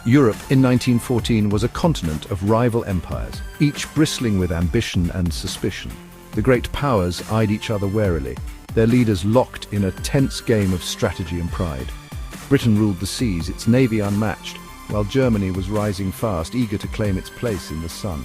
Europe in 1914 was a continent of rival empires, each bristling with ambition and suspicion. The great powers eyed each other warily, their leaders locked in a tense game of strategy and pride. Britain ruled the seas, its navy unmatched, while Germany was rising fast, eager to claim its place in the sun.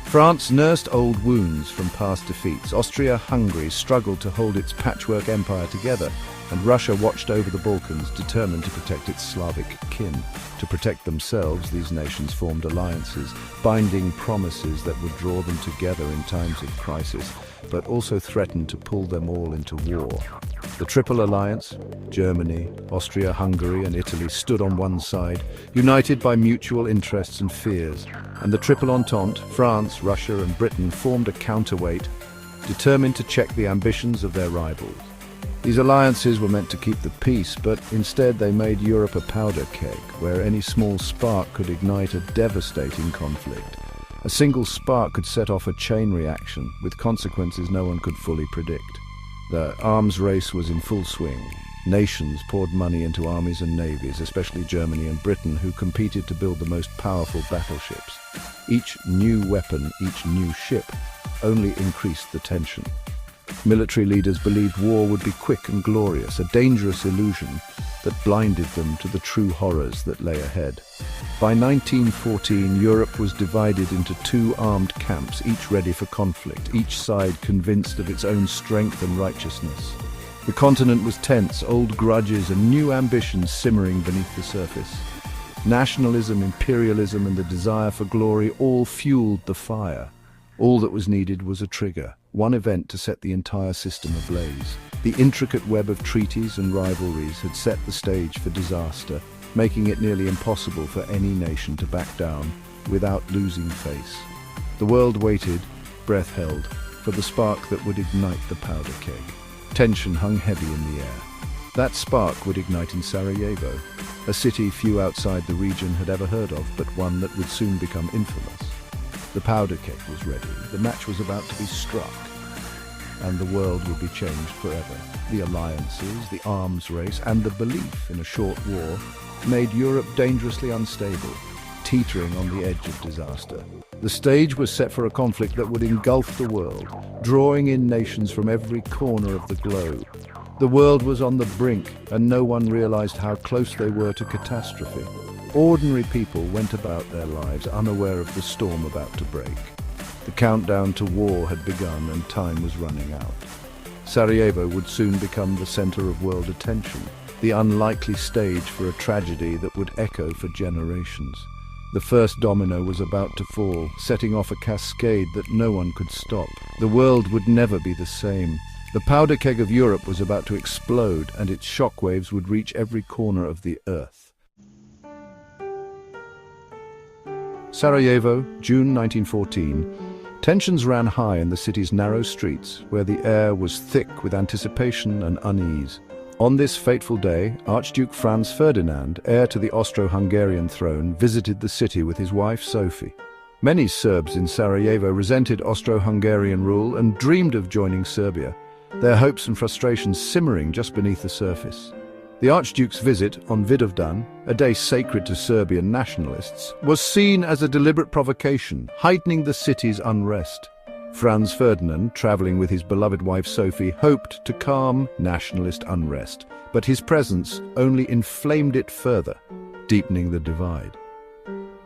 France nursed old wounds from past defeats. Austria-Hungary struggled to hold its patchwork empire together, and Russia watched over the Balkans, determined to protect its Slavic kin. To protect themselves, these nations formed alliances, binding promises that would draw them together in times of crisis, but also threatened to pull them all into war. The Triple Alliance, Germany, Austria-Hungary and Italy, stood on one side, united by mutual interests and fears, and the Triple Entente, France, Russia and Britain, formed a counterweight, determined to check the ambitions of their rivals. These alliances were meant to keep the peace, but instead they made Europe a powder keg, where any small spark could ignite a devastating conflict. A single spark could set off a chain reaction, with consequences no one could fully predict. The arms race was in full swing. Nations poured money into armies and navies, especially Germany and Britain, who competed to build the most powerful battleships. Each new weapon, each new ship, only increased the tension. Military leaders believed war would be quick and glorious, a dangerous illusion that blinded them to the true horrors that lay ahead. By 1914, Europe was divided into two armed camps, each ready for conflict, each side convinced of its own strength and righteousness. The continent was tense, old grudges and new ambitions simmering beneath the surface. Nationalism, imperialism and the desire for glory all fueled the fire. All that was needed was a trigger, one event to set the entire system ablaze. The intricate web of treaties and rivalries had set the stage for disaster, making it nearly impossible for any nation to back down without losing face. The world waited, breath held, for the spark that would ignite the powder keg. Tension hung heavy in the air. That spark would ignite in Sarajevo, a city few outside the region had ever heard of, but one that would soon become infamous. The powder keg was ready, the match was about to be struck, and the world would be changed forever. The alliances, the arms race, and the belief in a short war made Europe dangerously unstable, teetering on the edge of disaster. The stage was set for a conflict that would engulf the world, drawing in nations from every corner of the globe. The world was on the brink, and no one realized how close they were to catastrophe. Ordinary people went about their lives unaware of the storm about to break. The countdown to war had begun and time was running out. Sarajevo would soon become the center of world attention, the unlikely stage for a tragedy that would echo for generations. The first domino was about to fall, setting off a cascade that no one could stop. The world would never be the same. The powder keg of Europe was about to explode, and its shockwaves would reach every corner of the earth. Sarajevo, June 1914. Tensions ran high in the city's narrow streets, where the air was thick with anticipation and unease. On this fateful day, Archduke Franz Ferdinand, heir to the Austro-Hungarian throne, visited the city with his wife Sophie. Many Serbs in Sarajevo resented Austro-Hungarian rule and dreamed of joining Serbia, their hopes and frustrations simmering just beneath the surface. The Archduke's visit on Vidovdan, a day sacred to Serbian nationalists, was seen as a deliberate provocation, heightening the city's unrest. Franz Ferdinand, traveling with his beloved wife Sophie, hoped to calm nationalist unrest, but his presence only inflamed it further, deepening the divide.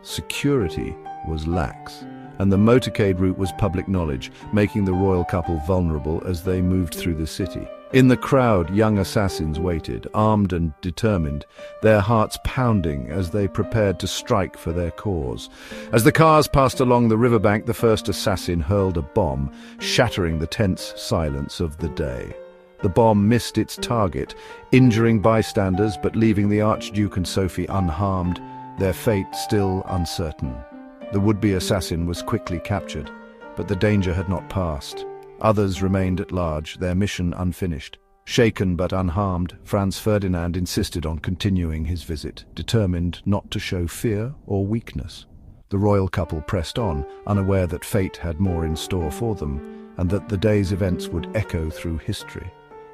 Security was lax, and the motorcade route was public knowledge, making the royal couple vulnerable as they moved through the city. In the crowd, young assassins waited, armed and determined, their hearts pounding as they prepared to strike for their cause. As the cars passed along the riverbank, the first assassin hurled a bomb, shattering the tense silence of the day. The bomb missed its target, injuring bystanders but leaving the Archduke and Sophie unharmed, their fate still uncertain. The would-be assassin was quickly captured, but the danger had not passed. Others remained at large, their mission unfinished. Shaken but unharmed, Franz Ferdinand insisted on continuing his visit, determined not to show fear or weakness. The royal couple pressed on, unaware that fate had more in store for them, and that the day's events would echo through history.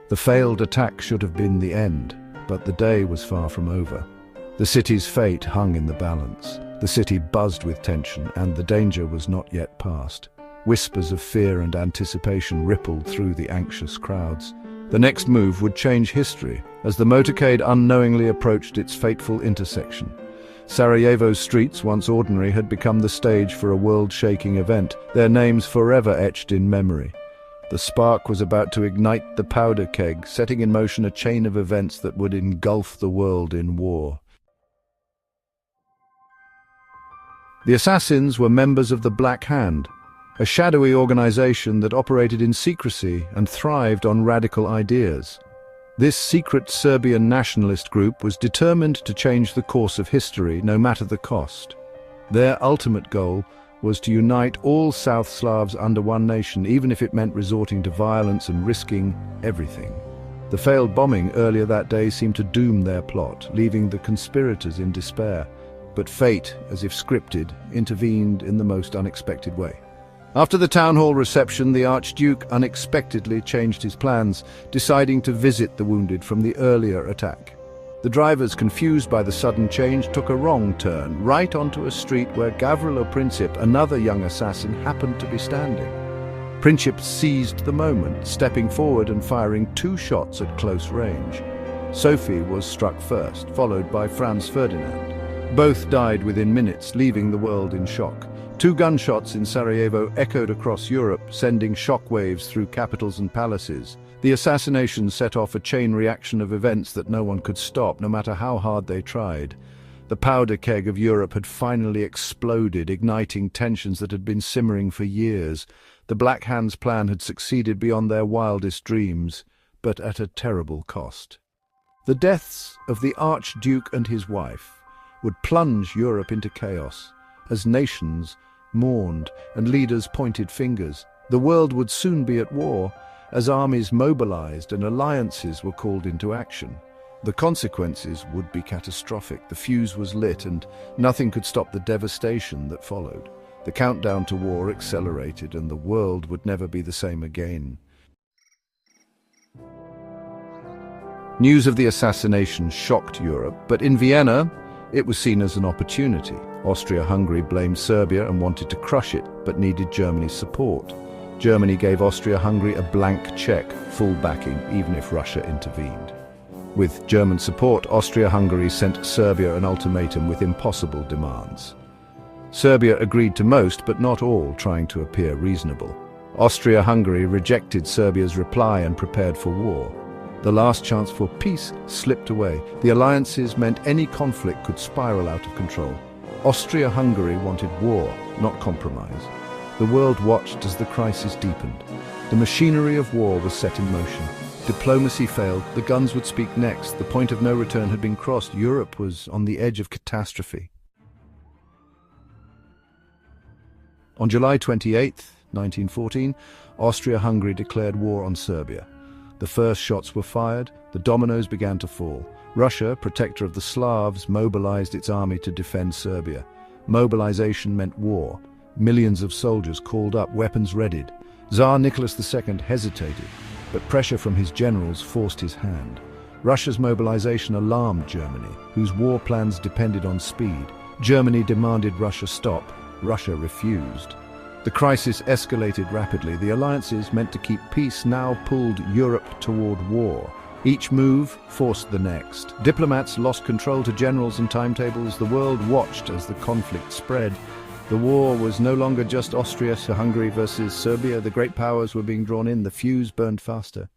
The failed attack should have been the end, but the day was far from over. The city's fate hung in the balance. The city buzzed with tension, and the danger was not yet past. Whispers of fear and anticipation rippled through the anxious crowds. The next move would change history, as the motorcade unknowingly approached its fateful intersection. Sarajevo's streets, once ordinary, had become the stage for a world-shaking event, their names forever etched in memory. The spark was about to ignite the powder keg, setting in motion a chain of events that would engulf the world in war. The assassins were members of the Black Hand, a shadowy organization that operated in secrecy and thrived on radical ideas. This secret Serbian nationalist group was determined to change the course of history, no matter the cost. Their ultimate goal was to unite all South Slavs under one nation, even if it meant resorting to violence and risking everything. The failed bombing earlier that day seemed to doom their plot, leaving the conspirators in despair. But fate, as if scripted, intervened in the most unexpected way. After the town hall reception, the Archduke unexpectedly changed his plans, deciding to visit the wounded from the earlier attack. The drivers, confused by the sudden change, took a wrong turn, right onto a street where Gavrilo Princip, another young assassin, happened to be standing. Princip seized the moment, stepping forward and firing 2 shots at close range. Sophie was struck first, followed by Franz Ferdinand. Both died within minutes, leaving the world in shock. 2 gunshots in Sarajevo echoed across Europe, sending shockwaves through capitals and palaces. The assassination set off a chain reaction of events that no one could stop, no matter how hard they tried. The powder keg of Europe had finally exploded, igniting tensions that had been simmering for years. The Black Hand's plan had succeeded beyond their wildest dreams, but at a terrible cost. The deaths of the Archduke and his wife would plunge Europe into chaos. As nations mourned and leaders pointed fingers, the world would soon be at war, as armies mobilized and alliances were called into action. The consequences would be catastrophic. The fuse was lit and nothing could stop the devastation that followed. The countdown to war accelerated and the world would never be the same again. News of the assassination shocked Europe, but in Vienna, it was seen as an opportunity. Austria-Hungary blamed Serbia and wanted to crush it, but needed Germany's support. Germany gave Austria-Hungary a blank check, full backing, even if Russia intervened. With German support, Austria-Hungary sent Serbia an ultimatum with impossible demands. Serbia agreed to most, but not all, trying to appear reasonable. Austria-Hungary rejected Serbia's reply and prepared for war. The last chance for peace slipped away. The alliances meant any conflict could spiral out of control. Austria-Hungary wanted war, not compromise. The world watched as the crisis deepened. The machinery of war was set in motion. Diplomacy failed. The guns would speak next. The point of no return had been crossed. Europe was on the edge of catastrophe. On July 28, 1914, Austria-Hungary declared war on Serbia. The first shots were fired, the dominoes began to fall. Russia, protector of the Slavs, mobilized its army to defend Serbia. Mobilization meant war. Millions of soldiers called up, weapons readied. Tsar Nicholas II hesitated, but pressure from his generals forced his hand. Russia's mobilization alarmed Germany, whose war plans depended on speed. Germany demanded Russia stop. Russia refused. The crisis escalated rapidly. The alliances meant to keep peace now pulled Europe toward war. Each move forced the next. Diplomats lost control to generals and timetables. The world watched as the conflict spread. The war was no longer just Austria-Hungary versus Serbia. The great powers were being drawn in. The fuse burned faster.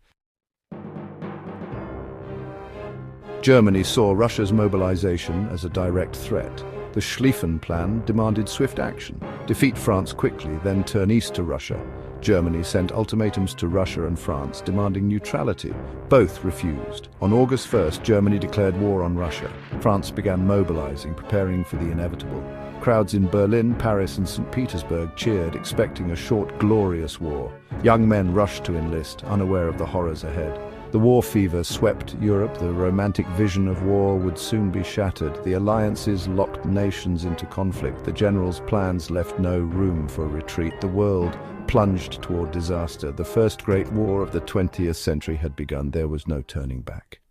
Germany saw Russia's mobilization as a direct threat. The Schlieffen Plan demanded swift action. Defeat France quickly, then turn east to Russia. Germany sent ultimatums to Russia and France demanding neutrality. Both refused. On August 1st, Germany declared war on Russia. France began mobilizing, preparing for the inevitable. Crowds in Berlin, Paris and St. Petersburg cheered, expecting a short, glorious war. Young men rushed to enlist, unaware of the horrors ahead. The war fever swept Europe. The romantic vision of war would soon be shattered. The alliances locked nations into conflict. The generals' plans left no room for retreat. The world plunged toward disaster. The first great war of the 20th century had begun. There was no turning back.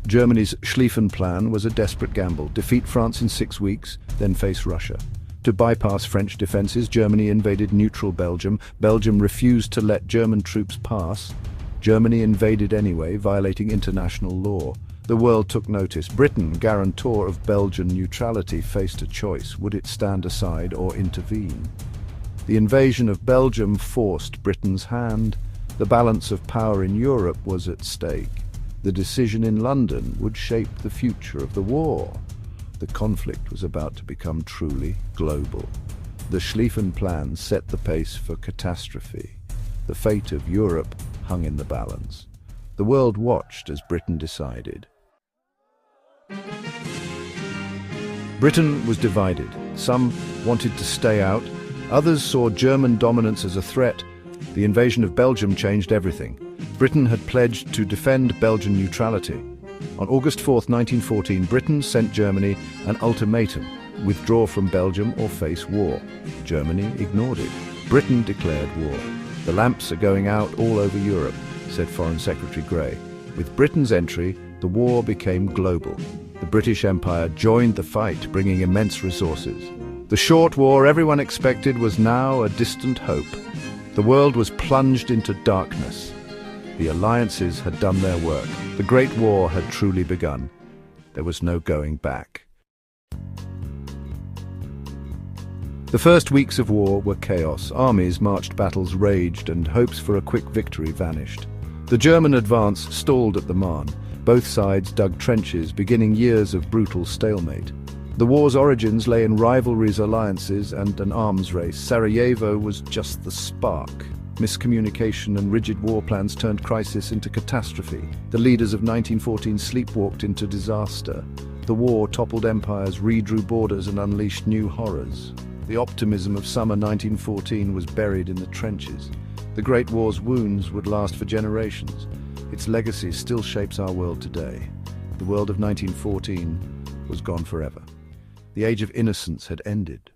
Germany's Schlieffen Plan was a desperate gamble: defeat France in 6 weeks, then face Russia. To bypass French defenses, Germany invaded neutral Belgium. Belgium refused to let German troops pass. Germany invaded anyway, violating international law. The world took notice. Britain, guarantor of Belgian neutrality, faced a choice: would it stand aside or intervene? The invasion of Belgium forced Britain's hand. The balance of power in Europe was at stake. The decision in London would shape the future of the war. The conflict was about to become truly global. The Schlieffen Plan set the pace for catastrophe. The fate of Europe hung in the balance. The world watched as Britain decided. Britain was divided. Some wanted to stay out. Others saw German dominance as a threat. The invasion of Belgium changed everything. Britain had pledged to defend Belgian neutrality. On August 4, 1914, Britain sent Germany an ultimatum: withdraw from Belgium or face war. Germany ignored it. Britain declared war. "The lamps are going out all over Europe," said Foreign Secretary Grey. With Britain's entry, the war became global. The British Empire joined the fight, bringing immense resources. The short war everyone expected was now a distant hope. The world was plunged into darkness. The alliances had done their work. The Great War had truly begun. There was no going back. The first weeks of war were chaos. Armies marched, battles raged, and hopes for a quick victory vanished. The German advance stalled at the Marne. Both sides dug trenches, beginning years of brutal stalemate. The war's origins lay in rivalries, alliances, and an arms race. Sarajevo was just the spark. Miscommunication and rigid war plans turned crisis into catastrophe. The leaders of 1914 sleepwalked into disaster. The war toppled empires, redrew borders, and unleashed new horrors. The optimism of summer 1914 was buried in the trenches. The Great War's wounds would last for generations. Its legacy still shapes our world today. The world of 1914 was gone forever. The age of innocence had ended.